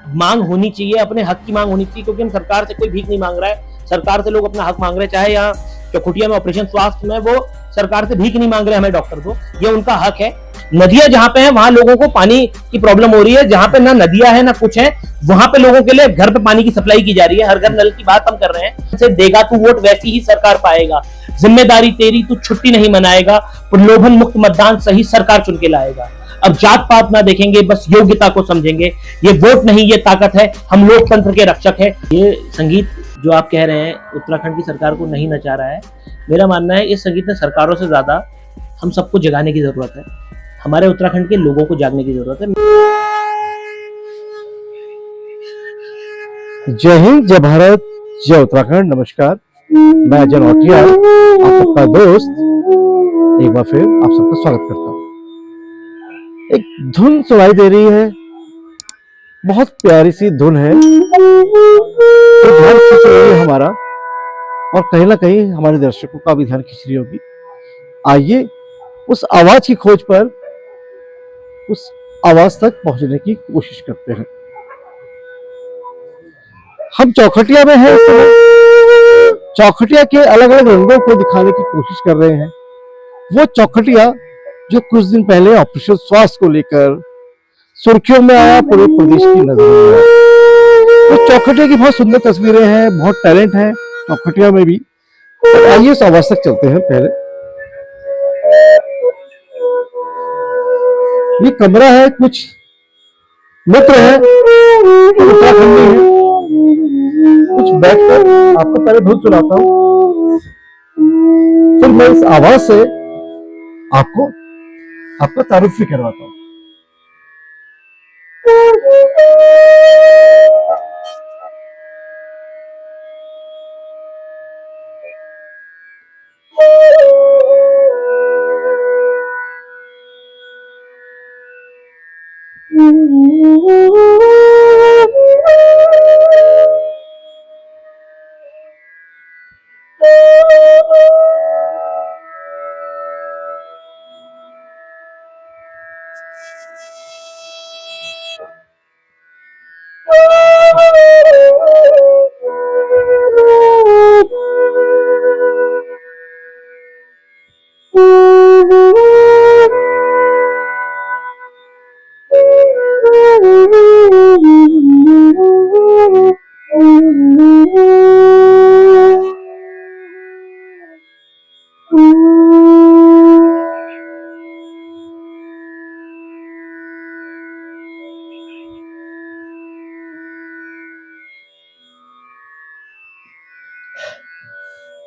मांग होनी चाहिए, अपने हक की मांग होनी चाहिए, क्योंकि हम सरकार से कोई भीख नहीं मांग रहा है। सरकार से लोग अपना हक मांग रहे हैं, चाहे यहाँ चौखुटिया में ऑपरेशन स्वास्थ्य में वो सरकार से भीख नहीं मांग रहे हमें डॉक्टर को, ये उनका हक है। नदियां जहां पे है वहां लोगों को पानी की प्रॉब्लम हो रही है, जहां पे ना नदियां है ना कुछ है, वहां पे लोगों के लिए घर पे पानी की सप्लाई की जा रही है। हर घर नल की बात हम कर रहे हैं। से देगा तू वोट वैसी ही सरकार पाएगा, जिम्मेदारी तेरी तू छुट्टी नहीं मनाएगा, प्रलोभन मुक्त मतदान सही सरकार चुन के लाएगा। अब जात पात ना देखेंगे, बस योग्यता को समझेंगे। ये वोट नहीं, ये ताकत है, हम लोकतंत्र के रक्षक है। ये संगीत जो आप कह रहे हैं उत्तराखंड की सरकार को नहीं नचा रहा है, मेरा मानना है इस संगीत में सरकारों से ज्यादा हम सबको जगाने की जरूरत है। हमारे उत्तराखंड के लोगों को जागने की जरूरत है। जय हिंद, जय भारत, जय उत्तराखंड। नमस्कार, मैं अजय नौटियाल, आप सबका दोस्त, एक बार फिर आप सबका स्वागत करता हूँ। एक धुन सुनाई दे रही है, बहुत प्यारी सी धुन है, तो ध्यान खींच रही है हमारा, और कहीं ना कहीं हमारे दर्शकों का भी ध्यान खींच रही होगी। आइए उस आवाज की खोज पर, उस आवाज तक पहुंचने की कोशिश करते हैं। हम चौखटिया में हैं इस समय। चौखटिया के अलग अलग रंगों को दिखाने की कोशिश कर रहे हैं। वो चौखटिया जो कुछ दिन पहले ऑपरेशन स्वास्थ्य को लेकर सुर्खियों में आया, पूरे प्रदेश की नजर में आया। तो चौखटिया की बहुत सुंदर तस्वीरें हैं, बहुत टैलेंट है चौखटिया में भी। तो आइए इस आवाज तक चलते हैं। पहले ये कमरा है, कुछ मित्र है, उत्तराखंडी है, कुछ बैठकर आपको पहले धुन सुनाता हूं, फिर मैं इस आवाज से आपको आपका तारुफ भी करवाता हूं।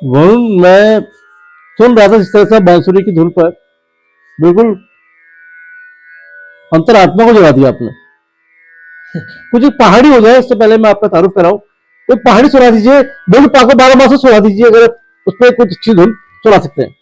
वरुण, मैं सुन रहा था जिस तरह से बांसुरी की धुन पर बिल्कुल अंतरात्मा को जगा दिया आपने। कुछ एक पहाड़ी हो जाए इससे पहले मैं आपका तारुफ कराऊं, तो पहाड़ी सुना दीजिए, बिल्कुल पाको 12 मास सुना दीजिए, अगर उस पर कुछ अच्छी धुन सुना सकते हैं।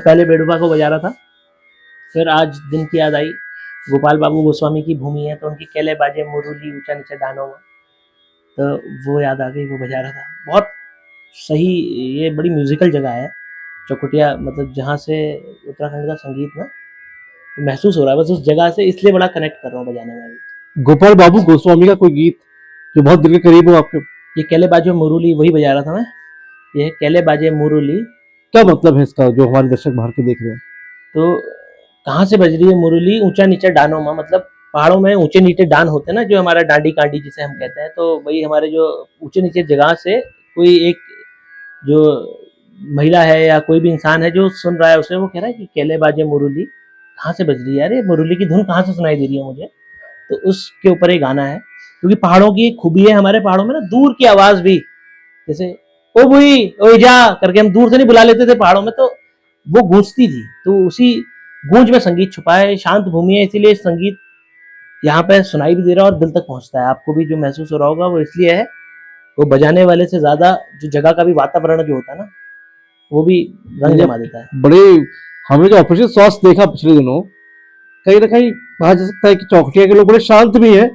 पहले बेडूबा को बजा रहा था, फिर आज दिन की याद आई गोपाल बाबू गोस्वामी की भूमि है, तो उनकी केले बाजे मुरली ऊंचा नीचा डानो में, तो वो याद आ गई, वो बजा रहा था। बहुत सही, ये बड़ी म्यूजिकल जगह है चौखुटिया, मतलब जहाँ से उत्तराखंड का संगीत ना महसूस हो रहा है बस उस जगह से, इसलिए बड़ा कनेक्ट कर रहा हूँ बजाने में भी। गोपाल बाबू गोस्वामी का कोई गीत जो बहुत दिल के करीब हो आपके? ये केले बाजे मुरली वही बजा रहा था मैं, ये केले बाजे मुरली। क्या मतलब है इसका, जो हमारे दर्शक बाहर के देख रहे हैं? तो कहाँ से बज रही है मुरली, ऊंचा नीचा डानो में, मतलब पहाड़ों में ऊंचे नीचे डान होते हैं ना, जो हमारा डांडी कांडी जिसे हम कहते हैं, तो वही हमारे जो ऊंचे नीचे जगह से कोई एक जो महिला है या कोई भी इंसान है जो सुन रहा है उसे, वो कह रहा है कि केले बाजे मुरली कहाँ से बज रही है यार, ये मुरली की धुन कहाँ से सुनाई दे रही है मुझे। तो उसके ऊपर ये गाना है, क्योंकि पहाड़ों की एक खूबी है हमारे पहाड़ों में ना, दूर की आवाज भी, जैसे ओ बुई ओ जा करके हम दूर से नहीं बुला लेते थे पहाड़ों में, तो वो गूंजती थी, तो उसी गूंज में संगीत छुपा है। शांत भूमि है, इसीलिए संगीत यहाँ पे सुनाई भी दे रहा है और दिल तक पहुंचता है। आपको भी जो महसूस हो रहा होगा वो इसलिए है, वो बजाने वाले से ज्यादा जो जगह का भी वातावरण जो होता है ना, वो भी रंग जमा देता है। बड़े, हमने जो ऑपरेशन स्वास्थ्य देखा पिछले दिनों, कहीं ना कहीं कहा जा सकता है कि चौखटिया के लोग बड़े शांत भी हैं।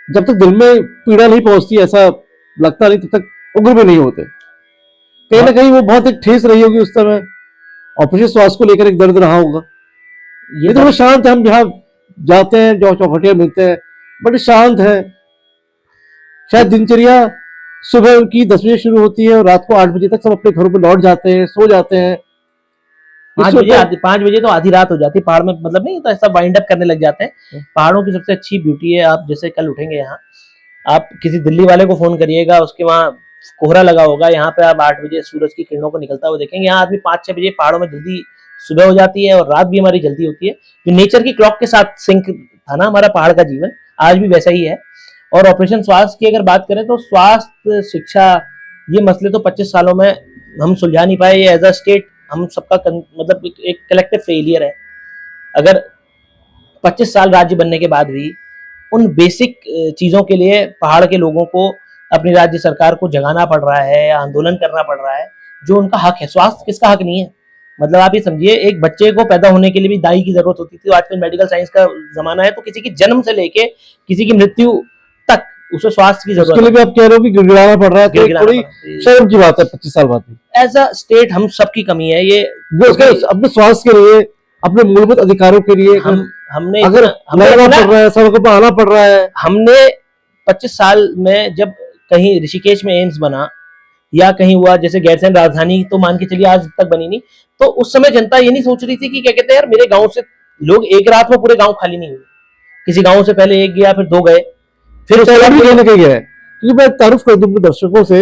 जब तक दिल में पीड़ा नहीं पहुंचती, ऐसा लगता नहीं, तब तक उग्र भी नहीं होते। कहीं ना कहीं वो बहुत एक ठेस रही होगी उस समय, ऑपरेशन स्वास्थ्य को लेकर एक दर्द रहा होगा। ये ये तो बड़े शांत है, हम जहाँ जाते हैं जो चौखटिया मिलते हैं बड़े शांत है। शायद दिनचर्या सुबह उनकी 10 बजे शुरू होती है और रात को 8 बजे तक सब अपने घरों में लौट जाते हैं, सो जाते हैं। 5 बजे तो आधी रात हो जाती है पहाड़ में, मतलब नहीं तो ऐसा वाइंड अप करने लग जाते हैं। पहाड़ों की सबसे अच्छी ब्यूटी है, आप जैसे कल उठेंगे यहाँ, आप किसी दिल्ली वाले को फोन करिएगा, उसके वहाँ कोहरा लगा होगा, यहाँ पे आप 8 बजे सूरज की किरणों को निकलता हुआ देखेंगे। यहाँ आदमी 5-6 बजे, पहाड़ों में जल्दी सुबह हो जाती है और रात भी हमारी जल्दी होती है। जो नेचर की क्लॉक के साथ सिंक था ना हमारा पहाड़ का जीवन, आज भी वैसा ही है। और ऑपरेशन स्वास्थ्य की अगर बात करें तो स्वास्थ्य शिक्षा ये मसले तो 25 सालों में हम सुलझा नहीं पाए। ये एज अ स्टेट हम सबका मतलब एक कलेक्टिव फेलियर है। अगर 25 साल राज्य बनने के बाद भी उन बेसिक चीजों के लिए पहाड़ के लोगों को अपनी राज्य सरकार को जगाना पड़ रहा है, आंदोलन करना पड़ रहा है, जो उनका हक है। स्वास्थ्य किसका हक नहीं है? मतलब आप ये समझिए, एक बच्चे को पैदा होने के लिए भी दाई की जरूरत होती थी, तो आजकल मेडिकल साइंस का जमाना है, तो किसी की जन्म से लेके किसी की मृत्यु तक उसे स्वास्थ्य की उसके जरूरत लिए भी आप कह रहे हो कि गिड़गिड़ाना पड़ रहा है, तो थोड़ी शर्म की बात है 25 साल बाद भी। एज अ स्टेट हम सबकी कमी है ये। वो उसके अपने स्वास्थ्य के लिए, अपने मूलभूत अधिकारों के लिए हमने अगर लड़ना पड़ रहा है, सड़कों पर आना पड़ रहा है। हमने 25 साल में जब कहीं ऋषिकेश में एम्स बना या कहीं हुआ, जैसे गैरसैंण राजधानी तो मान के चलिए आज तक बनी नहीं, तो उस समय जनता ये नहीं सोच रही थी कि क्या कहते हैं यार, मेरे गांव से लोग एक रात में पूरे गांव खाली नहीं हुए, किसी गांव से पहले एक गया, फिर 2 गए, फिर उसके बाद कहने के गया है। क्योंकि मैं तारुफ कर दूं अपने दर्शकों से,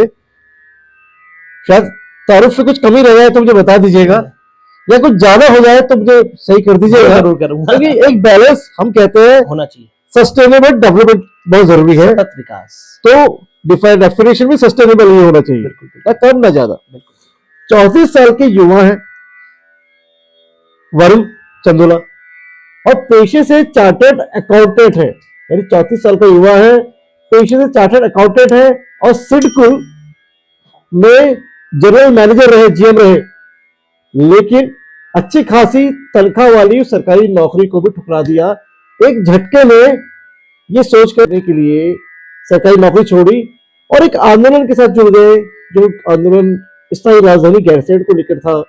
शायद तारुफ से कुछ कमी रह जाए तो मुझे बता दीजिएगा, या कुछ ज्यादा हो जाए तो मुझे सही कर दीजिएगा। जरूर करूंगा, क्योंकि एक बैलेंस हम कहते हैं होना चाहिए, सस्टेनेबल डेवलपमेंट बहुत जरूरी है। सतत विकास, तो डिफाइंड डेफिनेशन भी सस्टेनेबल ही होना चाहिए, ना कम ना ज्यादा। 34 साल के युवा है वरुण चंदोला, और पेशे से चार्टर्ड अकाउंटेंट है। यानी 34 साल का युवा है, पेशे से चार्टर्ड अकाउंटेंट है, और सिडकुल में जनरल मैनेजर रहे, जीएम रहे। लेकिन अच्छी खासी तनख्वाह वाली सरकारी नौकरी को भी ठुकरा दिया। एक झटके में ये सोच करने के लिए सरकारी नौकरी छोड़ी और एक आंदोलन के साथ जुड़ गए, जो आंदोलन स्थायी राजधानी गैरसैंण को लेकर था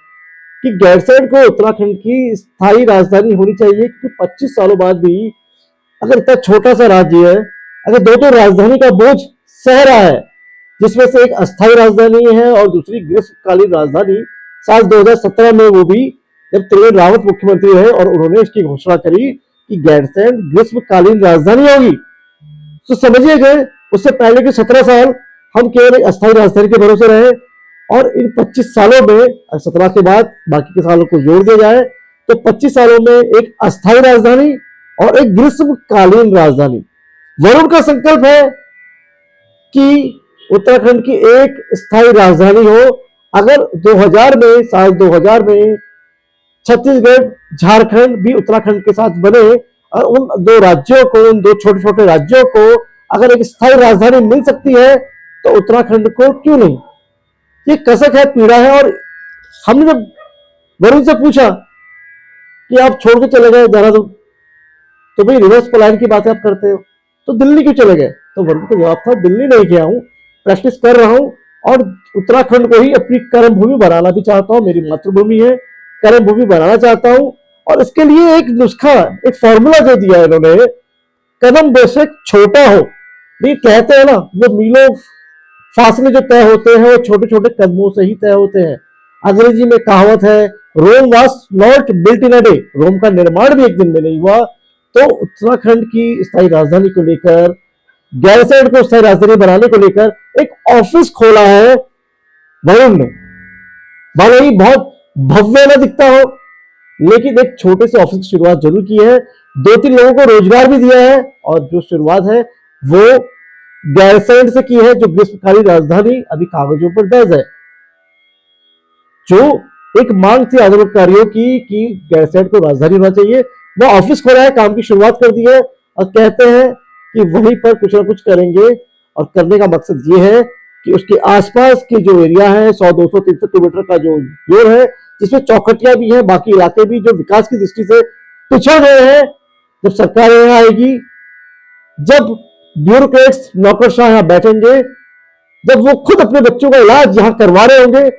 कि गैरसैंण को उत्तराखंड की स्थायी राजधानी होनी चाहिए। क्योंकि 25 सालों बाद भी अगर इतना छोटा सा राज्य है, अगर दो राजधानी का बोझ सह रहा है, जिसमें से एक अस्थायी राजधानी है और दूसरी ग्रीष्मकालीन राजधानी, साल 2017 में वो भी जब त्रिवेंद्र रावत मुख्यमंत्री रहे और उन्होंने इसकी घोषणा करी कि गैरसैंण ग्रीष्मकालीन राजधानी होगी, तो समझिए गए उससे पहले के 17 साल हम केवल एक अस्थायी राजधानी के भरोसे रहे, और इन 25 सालों में 17 के बाद बाकी के सालों को जोड़ दिया जाए तो 25 सालों में एक अस्थायी राजधानी और एक ग्रीष्मकालीन राजधानी। वरुण का संकल्प है कि उत्तराखंड की एक स्थायी राजधानी हो। अगर 2000 में, साल 2000 में छत्तीसगढ़ झारखंड भी उत्तराखंड के साथ बने और उन 2 राज्यों को, उन 2 छोटे छोटे राज्यों को अगर एक स्थायी राजधानी मिल सकती है तो उत्तराखंड को क्यों नहीं? ये कसक है, पीड़ा है। और हमने जब वरुण से पूछा कि आप छोड़ के चले गए देहरादून, तो भाई रिवर्स पलायन की बातें आप करते हो, तो दिल्ली क्यों चले गए? तो वर्मा का जवाब था, दिल्ली नहीं गया हूँ, प्रैक्टिस कर रहा हूँ और उत्तराखंड को ही अपनी कर्म भूमि बनाना भी चाहता हूँ, मेरी मातृभूमि है, कर्म भूमि बनाना चाहता हूँ। और इसके लिए एक नुस्खा, एक फॉर्मूला जो दिया है इन्होंने, कदम बेशक छोटा हो, ये कहते हैं ना, वो मीलों फासले जो तय होते हैं वो छोटे छोटे कदमों से ही तय होते हैं। अंग्रेजी में कहावत है, Rome was not built in a day, Rome का निर्माण भी एक दिन में नहीं हुआ। तो उत्तराखंड की स्थायी राजधानी को लेकर, गैरसैंण को स्थायी राजधानी बनाने को लेकर एक ऑफिस खोला है वरुण ने। भले ही बहुत भव्य न दिखता हो, लेकिन एक छोटे से ऑफिस की शुरुआत जरूर की है, 2-3 लोगों को रोजगार भी दिया है, और जो शुरुआत है वो गैरसैंण से की है, जो ग्रीष्मकालीन राजधानी अभी कागजों पर दर्ज है। जो एक मांग थी आंदोलनकारियों की कि गैरसैंण को राजधानी होना चाहिए, वो ऑफिस खोला है, काम की शुरुआत कर दी है, और कहते हैं कि वहीं पर कुछ ना कुछ करेंगे। और करने का मकसद ये है कि उसके आसपास के जो एरिया है, 100-200-300 किलोमीटर का जो जोर है, जिसमें चौखटिया भी है, बाकी इलाके भी जो विकास की दृष्टि से पिछड़ गए हैं, जब सरकार यहाँ आएगी, जब ब्यूरोक्रेट्स नौकरशाह यहाँ बैठेंगे, जब वो खुद अपने बच्चों का इलाज यहाँ करवा रहे होंगे,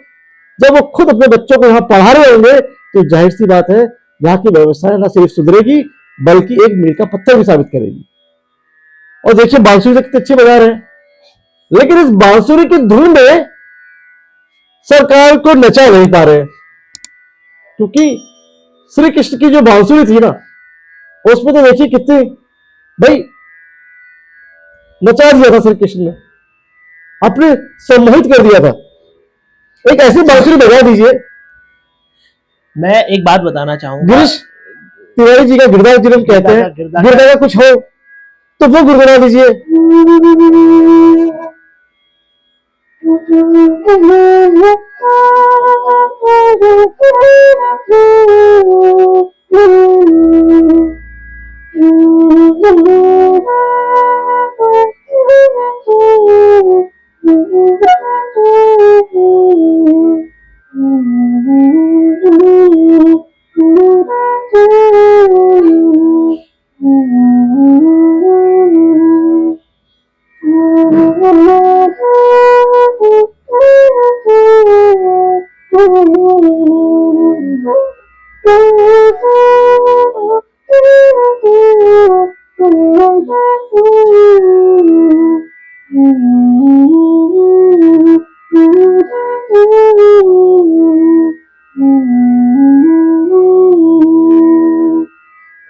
जब वो खुद अपने बच्चों को यहाँ पढ़ा रहे होंगे, तो जाहिर सी बात है यहाँ की व्यवस्था न सिर्फ सुधरेगी बल्कि एक मील का पत्थर भी साबित करेगी। और देखिए बांसुरी कितने अच्छे बजा रहे हैं, लेकिन इस बांसुरी की धुन में सरकार को नचा नहीं पा रहे, क्योंकि श्री कृष्ण की जो बांसुरी थी ना, उसमें तो देखिए कितने भाई नचा दिया था श्री कृष्ण ने, अपने सम्मोहित कर दिया था। एक ऐसी बांसुरी बजा दीजिए। मैं एक बात बताना चाहूंगा, गिरीश तिवारी जी का गिरदार जिन्हें कहते हैं, गिरदार का कुछ हो तो वो गुनगुना दीजिए।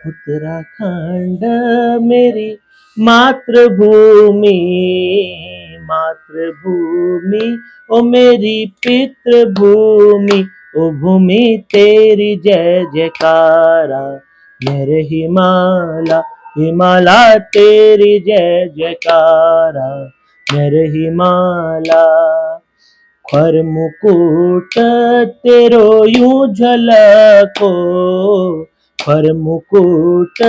उत्तराखंड मेरी मातृभूमि, मातृभूमि ओ मेरी पितृभूमि, ओ भूमि तेरी जय जयकारा, मेरे हिमालय हिमालय तेरी जय जयकारा, मेरे हिमालय। खर मुकुट तेरो यूं झलको, खर मुकुट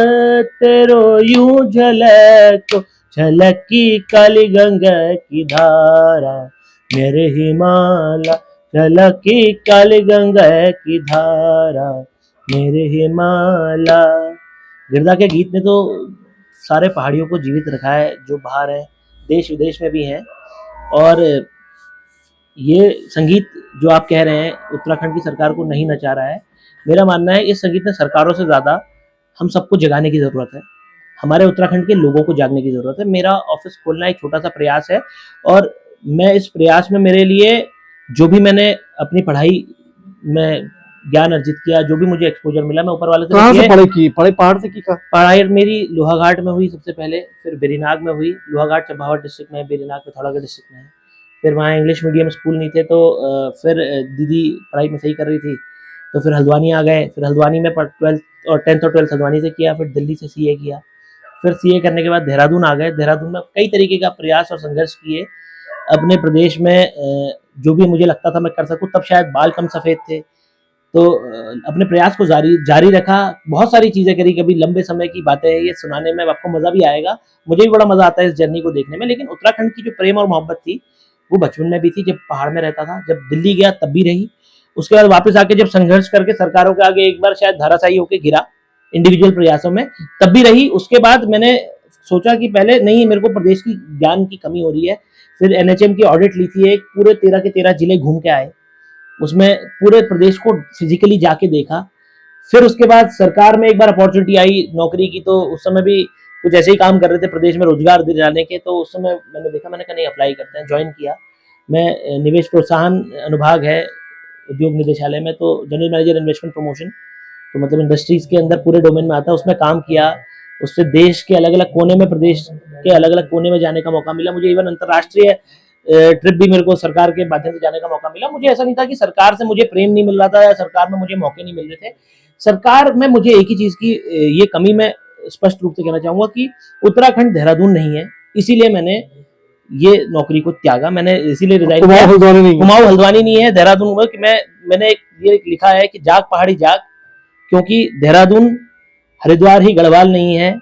तेरो यूं झलको, झलकी काली गंगा की धारा, मेरे हिमालय झलकी काली गंगा की धारा, मेरे हिमालय। गिरदा के गीत ने तो सारे पहाड़ियों को जीवित रखा है, जो बाहर है, देश विदेश में भी हैं। और ये संगीत जो आप कह रहे हैं उत्तराखंड की सरकार को नहीं नचा रहा है, मेरा मानना है इस संगीत में सरकारों से ज़्यादा हम सबको जगाने की ज़रूरत है, हमारे उत्तराखंड के लोगों को जागने की ज़रूरत है। मेरा ऑफिस खोलना एक छोटा सा प्रयास है, और मैं इस प्रयास में मेरे लिए जो भी मैंने अपनी पढ़ाई में ज्ञान अर्जित किया, जो भी मुझे एक्सपोजर मिला, मैं ऊपर वाले से पढ़ाई की, पढ़ाई पहाड़ से की का? पढ़ाई मेरी लोहाघाट में हुई सबसे पहले, फिर बेरीनाग में हुई, लोहाघाट चंपावत डिस्ट्रिक्ट में है, बेरीनाग पिथौरागढ़ डिस्ट्रिक्ट में है। फिर वहाँ इंग्लिश मीडियम स्कूल नहीं थे, तो फिर दीदी पढ़ाई में सही कर रही थी, तो फिर हल्द्वानी आ गए। फिर हल्द्वानी में 12th और 10th और 12th हल्द्वानी से किया, फिर दिल्ली से सीए किया, फिर सीए करने के बाद देहरादून आ गए। देहरादून में कई तरीके का प्रयास और संघर्ष किए अपने प्रदेश में, जो भी मुझे लगता था मैं कर सकूँ। तब शायद बाल कम सफ़ेद थे, तो अपने प्रयास को जारी रखा, बहुत सारी चीज़ें करी। कभी लंबे समय की बातें हैं ये सुनाने में, आपको मज़ा भी आएगा, मुझे भी बड़ा मज़ा आता है इस जर्नी को देखने में। लेकिन उत्तराखंड की जो प्रेम और मोहब्बत थी वो बचपन में भी थी, जब पहाड़ में रहता था, जब दिल्ली गया तब भी रही, उसके बाद वापस आके जब संघर्ष करके सरकारों के आगे एक बार शायद धराशायी होके गिरा, इंडिविजुअल प्रयासों में, तब भी रही। उसके बाद मैंने सोचा कि पहले नहीं, मेरे को प्रदेश की ज्ञान की कमी हो रही है। फिर एनएचएम की ऑडिट ली थी, एक पूरे 13 के 13 जिले घूम के आए, उसमें पूरे प्रदेश को फिजिकली जाके देखा। फिर उसके बाद सरकार में एक बार अपॉर्चुनिटी आई नौकरी की, तो उस समय भी कुछ ऐसे ही काम कर रहे थे प्रदेश में रोजगार दिलाने के, तो उस समय मैंने देखा, मैंने कहा नहीं अप्लाई करते हैं, ज्वाइन किया। मैं निवेश प्रोत्साहन अनुभाग है उद्योग निदेशालय में, तो जनरल मैनेजर इन्वेस्टमेंट प्रमोशन, तो मतलब इंडस्ट्रीज के अंदर पूरे डोमेन में आता है, उसमें काम किया। उससे देश के अलग अलग कोने में, प्रदेश के अलग अलग कोने में जाने का मौका मिला मुझे। इवन अंतर्राष्ट्रीय ट्रिप भी मेरे को सरकार के माध्यम से जाने का मौका मिला। मुझे ऐसा नहीं था कि सरकार से मुझे प्रेम नहीं मिल रहा था या सरकार में मुझे मौके नहीं मिल रहे थे। सरकार में मुझे एक ही चीज की ये कमी मैं स्पष्ट रूप से कहना चाहूंगा कि उत्तराखंड देहरादून नहीं है, इसीलिए मैंने ये नौकरी को त्यागा। मैंने इसीलिए रिजाइन किया। कुमाऊं हल्द्वानी नहीं है, देहरादून में कि मैंने ये लिखा है कि जाग पहाड़ी जाग, क्योंकि देहरादून हरिद्वार ही गढ़वाल नहीं है,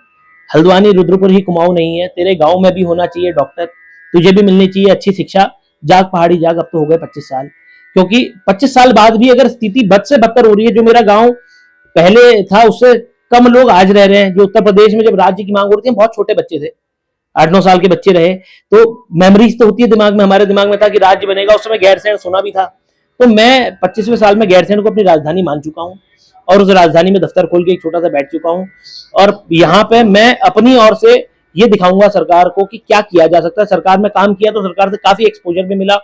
हल्द्वानी रुद्रपुर ही कुमाऊं नहीं है। तेरे गांव में भी होना चाहिए डॉक्टर, तुझे भी मिलनी चाहिए अच्छी शिक्षा, जाग पहाड़ी जाग। अब तो हो गए 25 साल, क्योंकि 25 साल बाद भी अगर स्थिति बद से बदतर हो रही है, जो मेरा गांव पहले था उससे कम लोग आज रह रहे हैं। जो उत्तर प्रदेश में जब राज्य की मांग हो रही थी, बहुत छोटे बच्चे थे, 8-9 साल के बच्चे रहे, तो मेमोरीज तो होती है दिमाग में। हमारे दिमाग में था कि राज्य बनेगा, उस समय गैरसैंण सुना भी था। तो मैं 25वें साल में गैरसैंण को अपनी राजधानी मान चुका हूँ और उस राजधानी में दफ्तर खोल के एक छोटा सा बैठ चुका हूँ। और यहाँ पे मैं अपनी ओर से ये दिखाऊंगा सरकार को कि क्या किया जा सकता है। सरकार में काम किया तो सरकार से काफी एक्सपोजर भी मिला,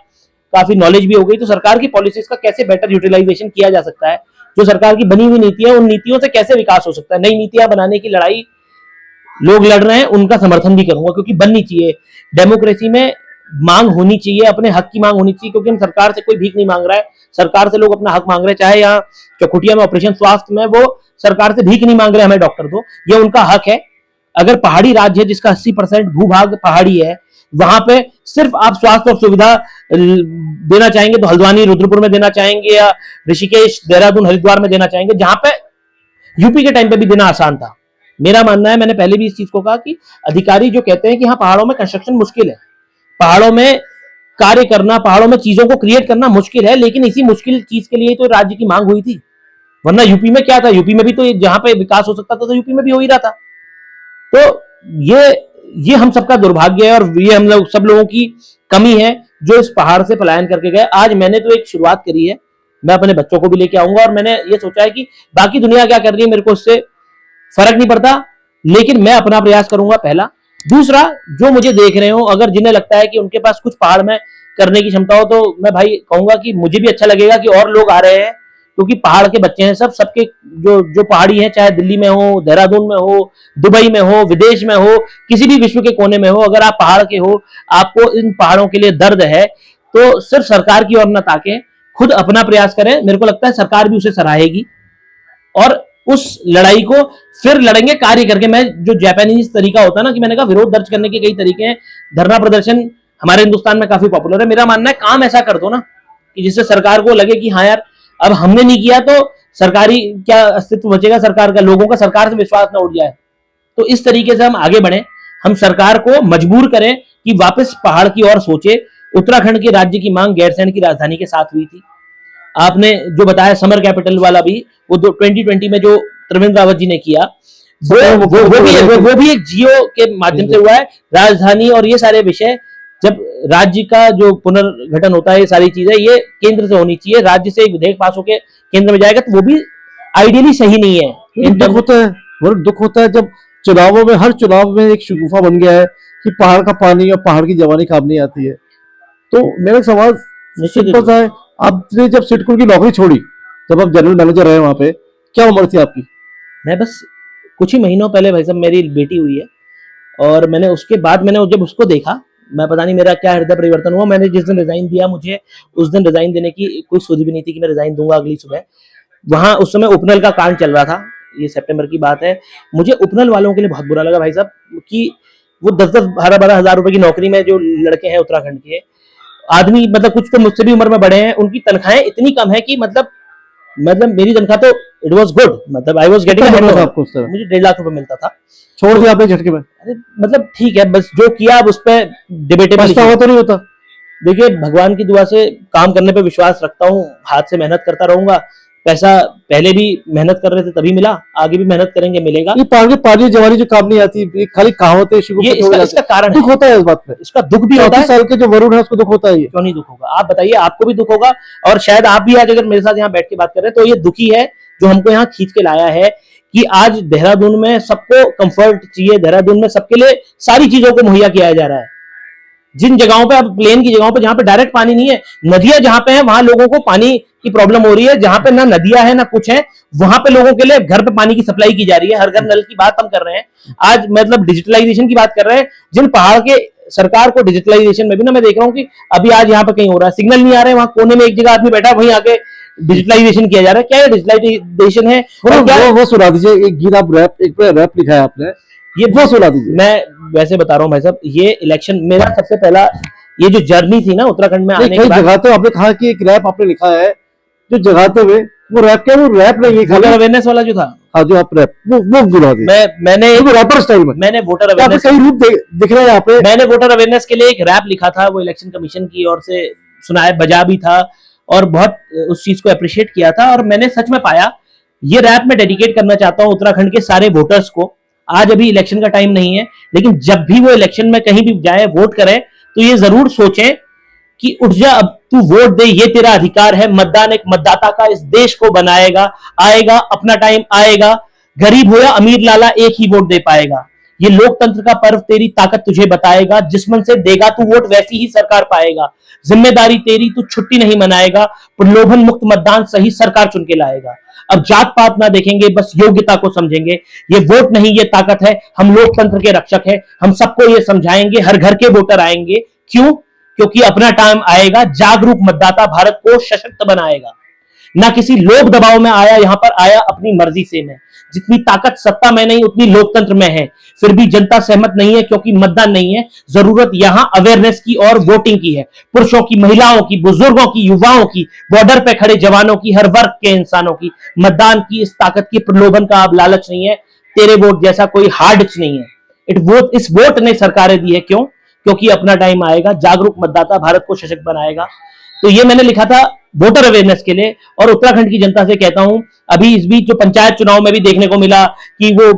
काफी नॉलेज भी हो गई, तो सरकार की पॉलिसीज का कैसे बेटर यूटिलाइजेशन किया जा सकता है, जो सरकार की बनी हुई नीतियां, उन नीतियों से कैसे विकास हो सकता है। नई नीतियां बनाने की लड़ाई लोग लड़ रहे हैं, उनका समर्थन भी करूंगा, क्योंकि बननी चाहिए। डेमोक्रेसी में मांग होनी चाहिए, अपने हक की मांग होनी चाहिए, क्योंकि हम सरकार से कोई भीख नहीं मांग रहा है, सरकार से लोग अपना हक मांग रहे हैं। चाहे यहाँ चौखुटिया में ऑपरेशन स्वास्थ्य में वो सरकार से भीख नहीं मांग रहे हमें डॉक्टर दो, ये उनका हक है। अगर पहाड़ी राज्य है जिसका 80% भूभाग पहाड़ी है, वहां पे सिर्फ आप स्वास्थ्य और सुविधा देना चाहेंगे तो हल्द्वानी रुद्रपुर में देना चाहेंगे, या ऋषिकेश देहरादून हरिद्वार में देना चाहेंगे, जहां पे यूपी के टाइम पे भी देना आसान था। मेरा मानना है, मैंने पहले भी इस चीज को कहा कि अधिकारी जो कहते हैं कि हाँ पहाड़ों में कंस्ट्रक्शन मुश्किल है, पहाड़ों में कार्य करना, पहाड़ों में चीजों को क्रिएट करना मुश्किल है, लेकिन इसी मुश्किल चीज के लिए तो राज्य की मांग हुई थी। वरना यूपी में क्या था, यूपी में भी तो जहां पे विकास हो सकता था तो यूपी में भी हो ही रहा था। तो ये हम सबका दुर्भाग्य है और ये हम लोग सब लोगों की कमी है जो इस पहाड़ से पलायन करके गए। आज मैंने तो एक शुरुआत करी है, मैं अपने बच्चों को भी लेके आऊंगा और मैंने ये सोचा है कि बाकी दुनिया क्या कर रही है मेरे को इससे फर्क नहीं पड़ता, लेकिन मैं अपना प्रयास करूंगा, पहला। दूसरा, जो मुझे देख रहे हो, अगर जिन्हें लगता है कि उनके पास कुछ पहाड़ में करने की क्षमता हो, तो मैं भाई कहूंगा कि मुझे भी अच्छा लगेगा कि और लोग आ रहे हैं, क्योंकि पहाड़ के बच्चे हैं सब, सबके जो पहाड़ी हैं, चाहे दिल्ली में हो, देहरादून में हो, दुबई में हो, विदेश में हो, किसी भी विश्व के कोने में हो, अगर आप पहाड़ के हो, आपको इन पहाड़ों के लिए दर्द है, तो सिर्फ सरकार की ओर न ताकें, खुद अपना प्रयास करें। मेरे को लगता है सरकार भी उसे सराहेगी और उस लड़ाई को फिर लड़ेंगे कार्य करके। मैं जो जापानीज तरीका होता है ना, कि मैंने कहा विरोध दर्ज करने के कई तरीके हैं, धरना प्रदर्शन हमारे हिंदुस्तान में काफी पॉपुलर है। मेरा मानना है काम ऐसा कर दो ना कि जिससे सरकार को लगे कि हाँ यार, अब हमने नहीं किया तो सरकारी क्या अस्तित्व बचेगा सरकार का, लोगों का सरकार से विश्वास ना उठ जाए। तो इस तरीके से हम आगे बढ़े, हम सरकार को मजबूर करें कि वापस पहाड़ की ओर सोचे। उत्तराखंड के राज्य की मांग गैरसैंण की राजधानी के साथ हुई थी। आपने जो बताया समर कैपिटल वाला भी, वो 2020 में जो त्रिवेंद्र रावत जी ने किया, वो भी एक जियो के माध्यम से हुआ है। राजधानी और ये सारे विषय, जब राज्य का जो पुनर्गठन होता है, ये सारी चीजें ये केंद्र से होनी चाहिए। राज्य से एक विधेयक पास होकर केंद्र में जाएगा तो वो भी आइडियली सही नहीं है। दुख होता है, बहुत दुख होता है जब चुनावों में, हर चुनाव में एक शगुफा बन गया है कि पहाड़ का पानी और पहाड़ की जवानी काम नहीं आती है। तो मेरा सवाल सिंपल सा है, आपने जब सिडको की नौकरी छोड़ी, जब आप जनरल मैनेजर रहे वहां पे, क्या उम्र थी आपकी? मैं बस कुछ ही महीनों पहले भाई साहब मेरी बेटी हुई है, और मैंने उसके बाद मैंने जब उसको देखा, मैं पता नहीं मेरा क्या हृदय परिवर्तन हुआ। मैंने जिस दिन रिजाइन दिया, मुझे उस दिन रिजाइन देने की कोई सोच भी नहीं थी कि मैं रिजाइन दूंगा अगली सुबह। वहां उस समय उपनल का कांड चल रहा था, ये सितंबर की बात है। मुझे उपनल वालों के लिए बहुत बुरा लगा भाई साहब, कि वो 10-10, 12-12 हजार रुपए की नौकरी में जो लड़के हैं उत्तराखंड के आदमी, मतलब कुछ तो मुझसे भी उम्र में बड़े हैं, उनकी तनख्वाहें इतनी कम है कि मतलब मेरी तनख्वाह तो इट वाज गुड, मतलब आई वाज गेटिंग, आपको उस तरह मुझे 1.5 लाख रुपए मिलता था। छोड़ दिया आपने झटके में? अरे मतलब ठीक है, बस जो किया अब उस पर डिबेटेबल पछतावा तो नहीं होता? देखिए, भगवान की दुआ से काम करने पे विश्वास रखता हूँ, हाथ से मेहनत करता रहूंगा, पैसा पहले भी मेहनत कर रहे थे तभी मिला, आगे भी मेहनत करेंगे मिलेगा। ये पानी जवानी जो काम नहीं आती, ये खाली कहावतें शुरू ये इसका कारण दुख होता है इस बात में। इसका दुख भी होता है। 34 साल के जो वरुण है उसको दुख होता है। ये क्यों नहीं दुख होगा? आप बताइए, आपको भी दुख होगा। और शायद आप भी आज अगर मेरे साथ यहाँ बैठ के बात कर रहे हैं तो ये दुखी है जो हमको यहाँ खींच के लाया है कि आज देहरादून में सबको कंफर्ट चाहिए, देहरादून में सबके लिए सारी चीजों को मुहैया किया जा रहा है। जिन जगहों पे, अब प्लेन की जगहों पे जहां पे डायरेक्ट पानी नहीं है, नदियां जहां पे है वहां लोगों को पानी की प्रॉब्लम हो रही है। जहां पे ना नदियां है ना कुछ है, वहां पे लोगों के लिए घर पे पानी की सप्लाई की जा रही है। हर घर नल की बात हम कर रहे हैं आज, मतलब डिजिटलाइजेशन की बात कर रहे हैं। जिन पहाड़ के सरकार को डिजिटलाइजेशन में भी ना मैं देख रहा हूँ कि अभी आज यहाँ पे कहीं हो रहा है, सिग्नल नहीं आ रहे, वहां कोने में एक जगह आदमी बैठा है, वहीं आके डिजिटलाइजेशन किया जा रहा है। क्या डिजिटलाइजेशन है? वो सुना दीजिए एक गीत, आप रैप लिखा है आपने, ये वो सुना दीजिए। मैं वैसे बता रहा हूँ भाई साहब, ये इलेक्शन मेरा सबसे पहला ये जो जर्नी थी ना उत्तराखंड में आने के बाद, जगह तो आपने कहा कि एक रैप आपने लिखा है जो जगाते हुए, वो रैप क्या, वो रैप नहीं है, वोटर अवेयरनेस वाला जो था। हाँ, जो आप रैप वो सुना दीजिए। मैंने रैपर स्टाइल में मैंने वोटर अवेयरनेस कई रूप दिख रहे हैं यहाँ पे। मैंने वोटर अवेयरनेस के लिए एक रैप लिखा था, वो इलेक्शन कमीशन की ओर से सुनाया, बजा भी था और बहुत उस चीज को अप्रिशिएट किया था। और मैंने सच में पाया, ये रैप मैं डेडिकेट करना चाहता हूँ उत्तराखंड के सारे वोटर्स को। आज अभी इलेक्शन का टाइम नहीं है, लेकिन जब भी वो इलेक्शन में कहीं भी जाए वोट करें तो ये जरूर सोचें कि उठ जा, अब तू वोट दे, ये तेरा अधिकार है। मतदान एक मतदाता का इस देश को बनाएगा। आएगा अपना टाइम आएगा, गरीब हो या अमीर लाला एक ही वोट दे पाएगा। ये लोकतंत्र का पर्व तेरी ताकत तुझे बताएगा। जिस मन से देगा तू वोट वैसी ही सरकार पाएगा। जिम्मेदारी तेरी, तू छुट्टी नहीं मनाएगा। प्रलोभन मुक्त मतदान सही सरकार चुन के लाएगा। अब जात पात ना देखेंगे, बस योग्यता को समझेंगे। ये वोट नहीं ये ताकत है, हम लोकतंत्र के रक्षक है। हम सबको ये समझाएंगे, हर घर के वोटर आएंगे। क्यों? क्योंकि अपना टाइम आएगा, जागरूक मतदाता भारत को सशक्त बनाएगा। ना किसी लोक दबाव में आया, यहां पर आया अपनी मर्जी से मैं। जितनी ताकत सत्ता में नहीं उतनी लोकतंत्र में है। फिर भी जनता सहमत नहीं है क्योंकि मतदान नहीं है। जरूरत यहां अवेयरनेस की और वोटिंग की है। पुरुषों की, महिलाओं की, बुजुर्गों की, युवाओं की, बॉर्डर पे खड़े जवानों की, हर वर्ग के इंसानों की। मतदान की इस ताकत की प्रलोभन का अब लालच नहीं है। तेरे वोट जैसा कोई हार्ड नहीं है। इस वोट ने सरकारें दी है। क्यों? क्योंकि अपना टाइम आएगा, जागरूक मतदाता भारत को सशक्त बनाएगा। तो ये मैंने लिखा था वोटर अवेयरनेस के लिए। और उत्तराखंड की जनता से कहता हूं, अभी इस बीच जो पंचायत चुनाव में भी देखने को मिला कि वो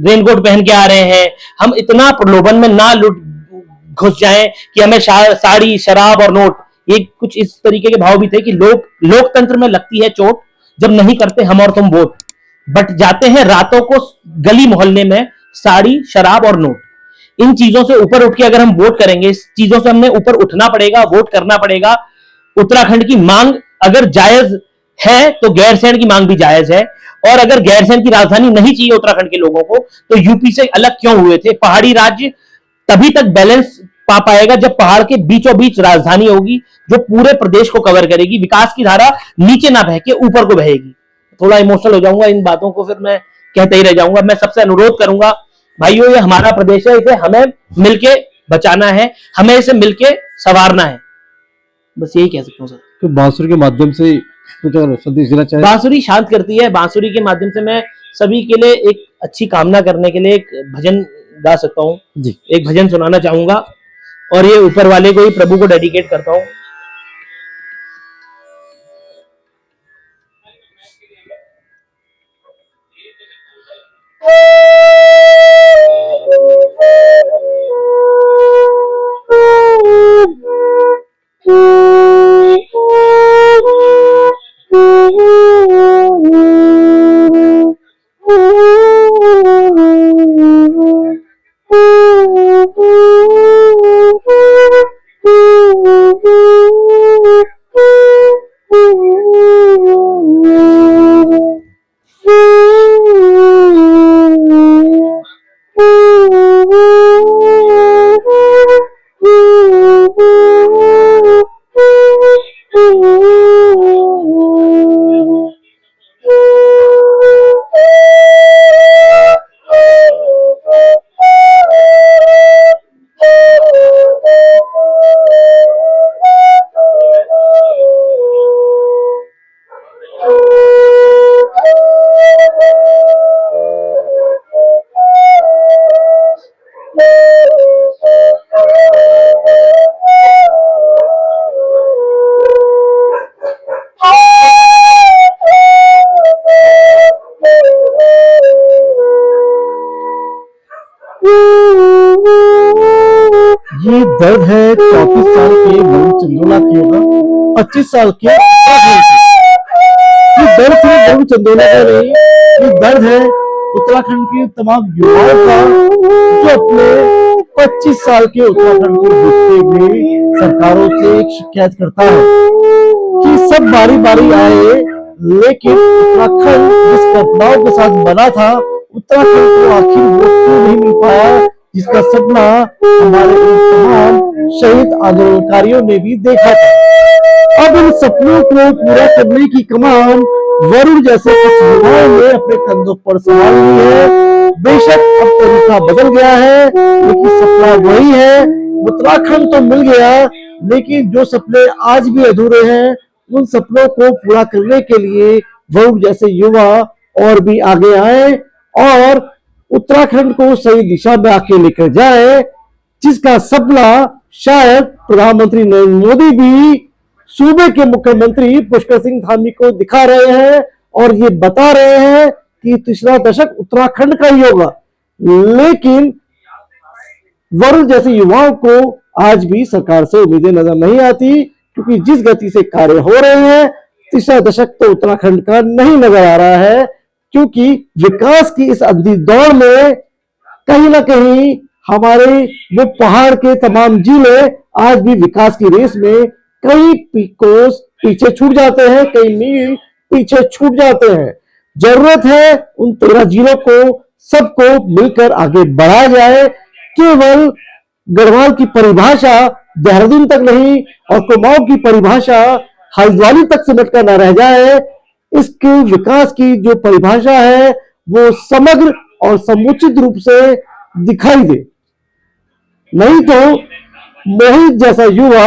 रेनकोट पहन के आ रहे हैं। हम इतना प्रलोभन में ना घुस जाएं कि हमें साड़ी, शराब और नोट, ये कुछ इस तरीके के भाव भी थे कि लोकतंत्र में लगती है चोट जब नहीं करते हम और तुम वोट। बट जाते हैं रातों को गली मोहल्ले में, साड़ी, शराब और नोट, इन चीजों से ऊपर उठ के अगर हम वोट करेंगे, इस चीजों से हमने ऊपर उठना पड़ेगा, वोट करना पड़ेगा। उत्तराखंड की मांग अगर जायज है तो गैरसैंण की मांग भी जायज है। और अगर गैरसैंण की राजधानी नहीं चाहिए उत्तराखंड के लोगों को, तो यूपी से अलग क्यों हुए थे? पहाड़ी राज्य तभी तक बैलेंस पा पाएगा जब पहाड़ के बीचों बीच राजधानी होगी जो पूरे प्रदेश को कवर करेगी। विकास की धारा नीचे ना बह के ऊपर को बहेगी। थोड़ा इमोशनल हो जाऊंगा इन बातों को, फिर मैं कहते ही रह जाऊंगा। मैं सबसे अनुरोध करूंगा, भाइयों, ये हमारा प्रदेश है, इसे हमें मिलके बचाना है, हमें इसे मिलके संवारना है। बस यही कह सकता हूँ सर। तो बांसुरी के माध्यम से कुछ और संदेश देना चाहिए? बांसुरी शांत करती है। बांसुरी के माध्यम से मैं सभी के लिए एक अच्छी कामना करने के लिए एक भजन गा सकता हूँ जी। एक भजन सुनाना चाहूंगा और ये ऊपर वाले को ही, प्रभु को डेडिकेट करता हूँ। ये दर्द है 34 साल के वरुण चंदोला के और 25 साल के उत्तराखंड के। ये दर्द है वरुण चंदोला का नहीं, ये दर्द है उत्तराखंड के तमाम युवाओं का जो अपने 25 साल के उत्तराखंड को देखते हुए सरकारों से एक शिकायत करता है कि सब बारी बारी आए, लेकिन उत्तराखंड जिस घटनाओं के साथ बना था, उत्तराखंड को आखिर वो क्यों नहीं मिल पाया जिसका सपना हमारे तमाम शहीद आंदोलनकारियों ने भी देखा था। अब इन सपनों को पूरा करने की कमान वरुण जैसे कुछ युवाओं ने अपने कंधों पर संभाल ली है। बेशक अब तरीका बदल गया है, लेकिन सपना वही है। उत्तराखंड तो मिल गया, लेकिन जो सपने आज भी अधूरे हैं, उन सपनों को पूरा करने के लिए वरुण जैसे युवा और भी आगे आए और उत्तराखंड को सही दिशा में आके लेकर जाए, जिसका सपना शायद प्रधानमंत्री नरेंद्र मोदी भी सूबे के मुख्यमंत्री पुष्कर सिंह धामी को दिखा रहे हैं और ये बता रहे हैं कि तीसरा दशक उत्तराखंड का ही होगा। लेकिन वरुण जैसे युवाओं को आज भी सरकार से उम्मीदें नजर नहीं आती, क्योंकि जिस गति से कार्य हो रहे हैं, तीसरा दशक तो उत्तराखंड का नहीं नजर आ रहा है। क्योंकि विकास की इस अंधी दौड़ में कहीं ना कहीं हमारे वो पहाड़ के तमाम जिले आज भी विकास की रेस में कई कोस पीछे छूट जाते हैं, कई मील पीछे छूट जाते हैं। जरूरत है उन 13 जिलों को सबको मिलकर आगे बढ़ाया जाए। केवल गढ़वाल की परिभाषा देहरादून तक नहीं और कुमाऊं की परिभाषा हल्द्वानी तक सिमट कर न रह जाए। इसके विकास की जो परिभाषा है वो समग्र और समुचित रूप से दिखाई दे, नहीं तो मोहित जैसा युवा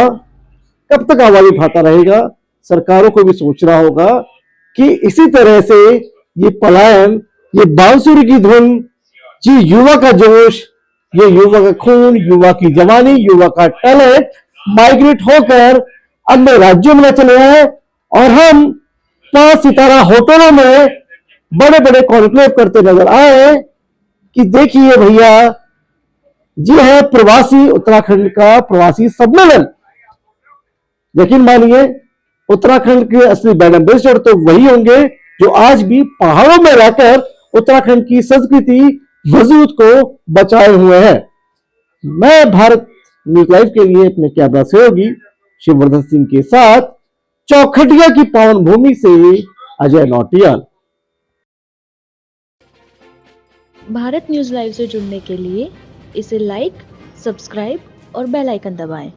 कब तक आवाज उठाता रहेगा। सरकारों को भी सोचना होगा कि इसी तरह से ये पलायन, ये बांसुरी की धुन, ये युवा का जोश, ये युवा का खून, युवा की जवानी, युवा का टैलेंट माइग्रेट होकर अन्य राज्यों में चले आए और हम 5 सितारा होटलों में बड़े बड़े कॉन्क्लेव करते नजर आए कि देखिए भैया, ये है प्रवासी उत्तराखंड का प्रवासी सम्मेलन। यकीन मानिए, उत्तराखंड के असली ब्रांड एम्बेसडर तो वही होंगे जो आज भी पहाड़ों में रहकर उत्तराखंड की संस्कृति वजूद को बचाए हुए हैं। मैं भारत न्यूज लाइव के लिए अपने कैमरा सहयोगी शिववर्धन सिंह के साथ चौखटिया की पावन भूमि से अजय नौटियाल। भारत न्यूज लाइव से जुड़ने के लिए इसे लाइक, सब्सक्राइब और बेल आइकन दबाएं।